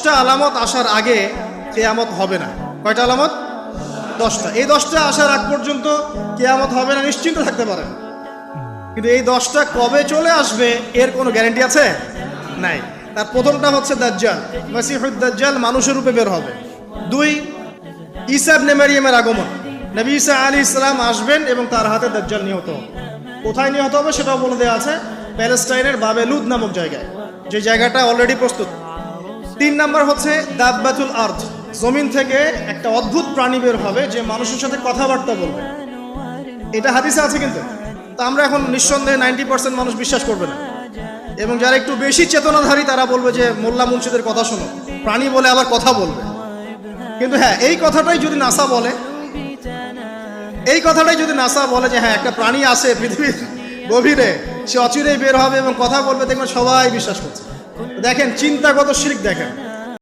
10টা আলামত আসার আগে কিয়ামত হবে না। কয়টা আলামত? 10টা। এই 10টা আসার আগ পর্যন্ত কিয়ামত হবে না নিশ্চিন্ত থাকতে পারেন। কিন্তু এই 10টা কবে চলে আসবে এর কোনো গ্যারান্টি আছে? নাই। তার প্রথমটা হচ্ছে দাজ্জাল, মাসিহুদ দাজ্জাল মানুষের রূপে বের হবে। 2, ঈসা ইবনে মারইয়ামের আগমন, নবী ঈসা আলাইহিস সালাম আসবেন এবং তার হাতে দাজ্জাল নিহত হবে। কোথায় নিহত হবে সেটাও বলে দেওয়া আছে, প্যালেস্টাইনের বাবেলুদ নামক জায়গায়, যে জায়গাটা অলরেডি প্রস্তুত। 3 নাম্বার হচ্ছে দাব্বাতুল আরদ, জমিন থেকে একটা অদ্ভুত প্রাণী বের হবে যে মানুষের সাথে কথাবার্তা বলবে। এটা হাদিসে আছে, কিন্তু তা আমরা এখন নিঃসন্দেহে 90% মানুষ বিশ্বাস করবে না। এবং যারা একটু বেশি চেতনাধারী তারা বলবে যে মোল্লা মুন্সিদের কথা শোনো, প্রাণী বলে আবার কথা বলবে। কিন্তু হ্যাঁ, এই কথাটাই যদি নাসা বলে, যে হ্যাঁ একটা প্রাণী আছে পৃথিবীর গভীরে, সে অচিরেই বের হবে এবং কথা বলবে, দেখবেন সবাই বিশ্বাস করছে। দেখেন চিন্তাগত শিরক দেখেন।